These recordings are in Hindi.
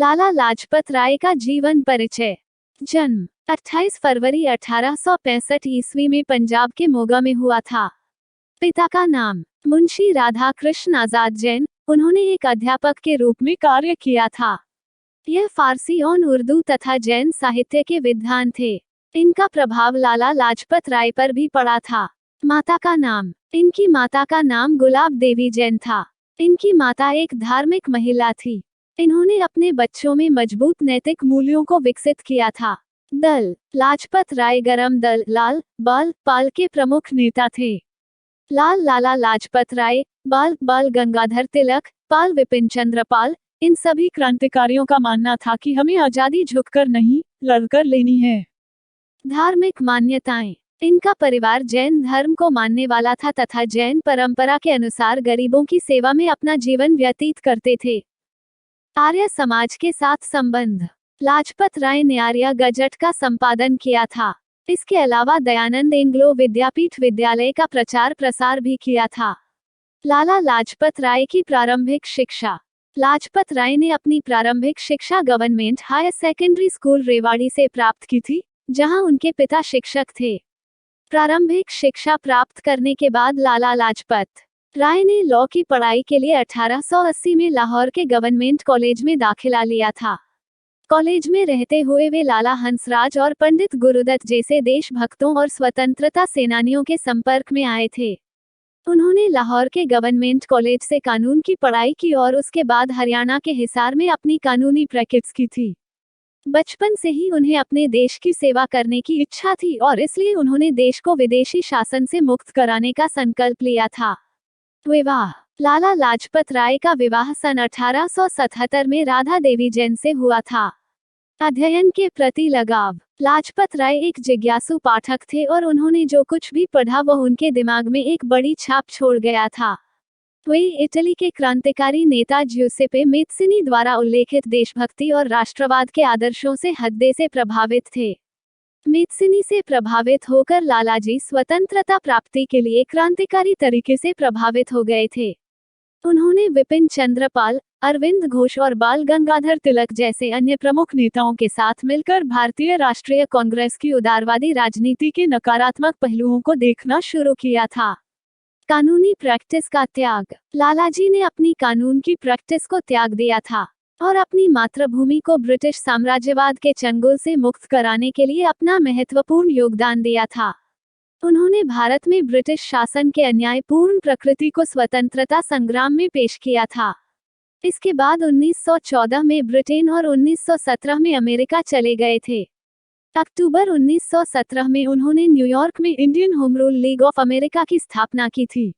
लाला लाजपत राय का जीवन परिचय। जन्म 28 फरवरी 1865 ईस्वी में पंजाब के मोगा में हुआ था। पिता का नाम मुंशी राधा कृष्ण आजाद जैन। उन्होंने एक अध्यापक के रूप में कार्य किया था। यह फारसी और उर्दू तथा जैन साहित्य के विद्वान थे। इनका प्रभाव लाला लाजपत राय पर भी पड़ा था। इनकी माता का नाम गुलाब देवी जैन था। इनकी माता एक धार्मिक महिला थी। इन्होंने अपने बच्चों में मजबूत नैतिक मूल्यों को विकसित किया था। दल लाजपत राय गरम दल लाल बाल पाल के प्रमुख नेता थे। लाल लाला लाजपत राय, बाल बाल गंगाधर तिलक, पाल विपिन चंद्र पाल। इन सभी क्रांतिकारियों का मानना था कि हमें आजादी झुककर नहीं, लड़कर लेनी है। धार्मिक मान्यताएं। इनका परिवार जैन धर्म को मानने वाला था तथा जैन परंपरा के अनुसार गरीबों की सेवा में अपना जीवन व्यतीत करते थे। आर्य समाज के साथ संबंध। लाजपत राय ने आर्य गजट का संपादन किया था। इसके अलावा दयानंद एंग्लो विद्यापीठ विद्यालय का प्रचार प्रसार भी किया था। लाला लाजपत राय की प्रारंभिक शिक्षा। लाजपत राय ने अपनी प्रारंभिक शिक्षा government higher secondary school Rewari से प्राप्त की थी, जहां उनके पिता शिक्षक थे। प्रारंभिक शिक्षा प्राप्त करने के बाद लाला लाजपत राय ने लॉ की पढ़ाई के लिए 1880 में लाहौर के गवर्नमेंट कॉलेज में दाखिला लिया था। कॉलेज में रहते हुए वे लाला हंसराज और पंडित गुरुदत्त जैसे देशभक्तों और स्वतंत्रता सेनानियों के संपर्क में आए थे। उन्होंने लाहौर के गवर्नमेंट कॉलेज से कानून की पढ़ाई की और उसके बाद हरियाणा के हिसार में अपनी कानूनी प्रैक्टिस की थी। बचपन से ही उन्हें अपने देश की सेवा करने की इच्छा थी और इसलिए उन्होंने देश को विदेशी शासन से मुक्त कराने का संकल्प लिया था। विवाह। लाला लाजपत राय का विवाह सन 1877 में राधा देवी जैन से हुआ था। अध्ययन के प्रति लगाव। लाजपत राय एक जिज्ञासु पाठक थे और उन्होंने जो कुछ भी पढ़ा वह उनके दिमाग में एक बड़ी छाप छोड़ गया था। वे इटली के क्रांतिकारी नेता ज्यूसेppe मैज़्ज़िनी द्वारा उल्लेखित देशभक्ति और राष्ट्रवाद के आदर्शों से हृदय से प्रभावित थे। मैज़्ज़िनी से प्रभावित होकर लालाजी स्वतंत्रता प्राप्ति के लिए क्रांतिकारी तरीके से प्रभावित हो गए थे। उन्होंने विपिन चंद्र पाल, अरविंद घोष और बाल गंगाधर तिलक जैसे अन्य प्रमुख नेताओं के साथ मिलकर भारतीय राष्ट्रीय कांग्रेस की उदारवादी राजनीति के नकारात्मक पहलुओं को देखना शुरू किया था। कानूनी प्रैक्टिस का त्याग। लालाजी ने अपनी कानून की प्रैक्टिस को त्याग दिया था और अपनी मातृभूमि को ब्रिटिश साम्राज्यवाद के चंगुल से मुक्त कराने के लिए अपना महत्वपूर्ण योगदान दिया था। उन्होंने भारत में ब्रिटिश शासन के अन्यायपूर्ण प्रकृति को स्वतंत्रता संग्राम में पेश किया था। इसके बाद 1914 में ब्रिटेन और 1917 में अमेरिका चले गए थे। अक्टूबर 1917 में उन्होंने न्यूयॉर्क में Indian home rule league of America की स्थापना की थी।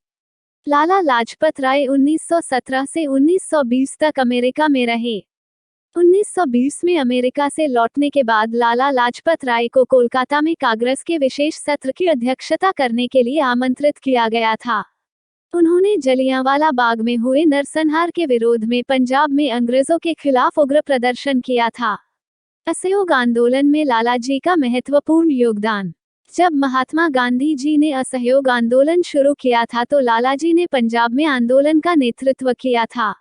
लाला लाजपत राय 1917 से 1920 तक अमेरिका में रहे। 1920 में अमेरिका से लौटने के बाद लाला लाजपत राय को कोलकाता में कांग्रेस के विशेष सत्र की अध्यक्षता करने के लिए आमंत्रित किया गया था। उन्होंने जलियांवाला बाग में हुए नरसंहार के विरोध में पंजाब में अंग्रेजों के खिलाफ उग्र प्रदर्शन किया था। असहयोग आंदोलन में लालाजी का महत्वपूर्ण योगदान। जब महात्मा गांधी जी ने असहयोग आंदोलन शुरू किया था तो लालाजी ने पंजाब में आंदोलन का नेतृत्व किया था।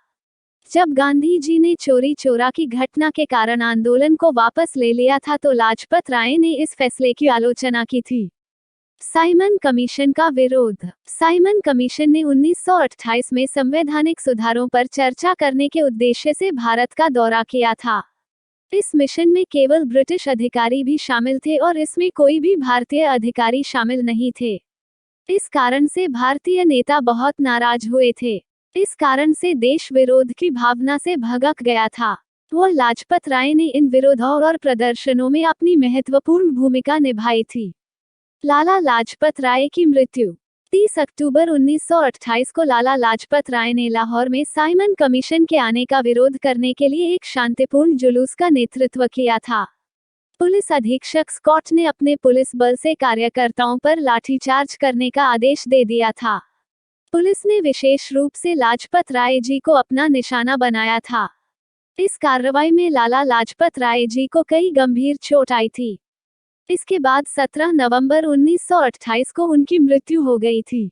जब गांधी जी ने चोरी चोरा की घटना के कारण आंदोलन को वापस ले लिया था तो लाजपत राय ने इस फैसले की आलोचना की थी। साइमन कमीशन का विरोध। साइमन कमीशन ने 1928 में संवैधानिक सुधारों पर चर्चा करने के उद्देश्य से भारत का दौरा किया था। इस मिशन में केवल ब्रिटिश अधिकारी भी शामिल थे और इसमें कोई भी भारतीय अधिकारी शामिल नहीं थे। इस कारण से भारतीय नेता बहुत नाराज हुए थे। इस कारण से देश विरोध की भावना से भड़क गया था। वो लाजपत राय ने इन विरोधों और प्रदर्शनों में अपनी महत्वपूर्ण भूमिका निभाई थी। लाला लाजपत राय की मृत्यु। 30 अक्टूबर 1928 को लाला लाजपत राय ने लाहौर में साइमन कमीशन के आने का विरोध करने के लिए एक शांतिपूर्ण जुलूस का नेतृत्व किया था। पुलिस अधीक्षक स्कॉट ने अपने पुलिस बल से कार्यकर्ताओं पर लाठीचार्ज करने का आदेश दे दिया था। पुलिस ने विशेष रूप से लाजपत राय जी को अपना निशाना बनाया था। इस कार्रवाई में लाला लाजपत राय जी को कई गंभीर चोट आई थी। इसके बाद 17 नवंबर 1928 को उनकी मृत्यु हो गई थी।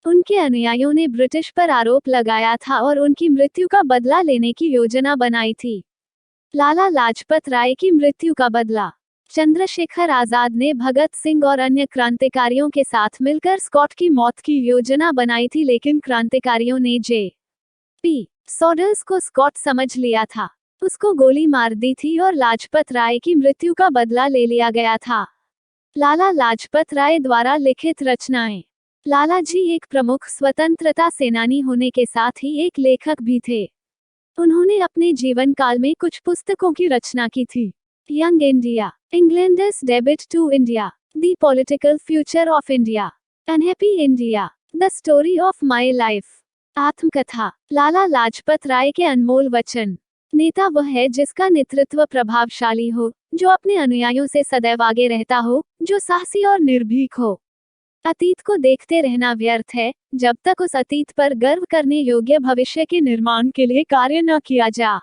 उनके अनुयायियों ने ब्रिटिश पर आरोप लगाया था और उनकी मृत्यु का बदला लेने की योजना बनाई थी। लाला लाजपत राय की मृत्यु का बदला। चंद्रशेखर आजाद ने भगत सिंह और अन्य क्रांतिकारियों के साथ मिलकर स्कॉट की मौत की योजना बनाई थी, लेकिन क्रांतिकारियों ने जे.पी. सॉडर्स को स्कॉट समझ लिया था, उसको गोली मार दी थी और लाजपत राय की मृत्यु का बदला ले लिया गया था। लाला लाजपत राय द्वारा लिखित रचनाएं। लाला जी एक प्रमुख स्वतंत्रता सेनानी होने के साथ ही एक लेखक भी थे। उन्होंने अपने जीवन काल में कुछ पुस्तकों की रचना की थी। यंग इंडिया, इंग्लैंडर्स डेबिट to India, the political future of India, unhappy India, the story of my life, आत्मकथा। लाला लाजपत राय के अनमोल वचन। नेता वह है जिसका नेतृत्व प्रभावशाली हो, जो अपने अनुयायियों से सदैव आगे रहता हो, जो साहसी और निर्भीक हो। अतीत को देखते रहना व्यर्थ है, जब तक उस अतीत पर गर्व करने योग्य भविष्य के निर्माण के लिए कार्य न किया जा।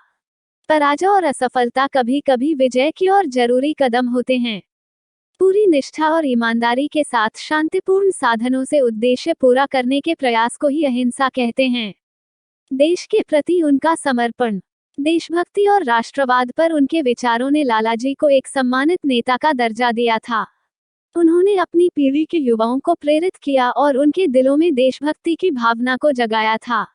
पराजय और असफलता कभी कभी विजय की ओर जरूरी कदम होते हैं। पूरी निष्ठा और ईमानदारी के साथ शांतिपूर्ण साधनों से उद्देश्य पूरा करने के प्रयास को ही अहिंसा कहते हैं। देश के प्रति उनका समर्पण, देशभक्ति और राष्ट्रवाद पर उनके विचारों ने लालाजी को एक सम्मानित नेता का दर्जा दिया था। उन्होंने अपनी पीढ़ी के युवाओं को प्रेरित किया और उनके दिलों में देशभक्ति की भावना को जगाया था।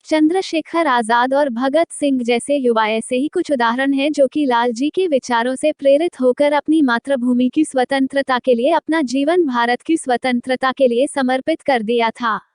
चंद्रशेखर आजाद और भगत सिंह जैसे युवा ऐसे ही कुछ उदाहरण हैं जो कि लाल जी के विचारों से प्रेरित होकर अपनी मातृभूमि की स्वतंत्रता के लिए अपना जीवन भारत की स्वतंत्रता के लिए समर्पित कर दिया था।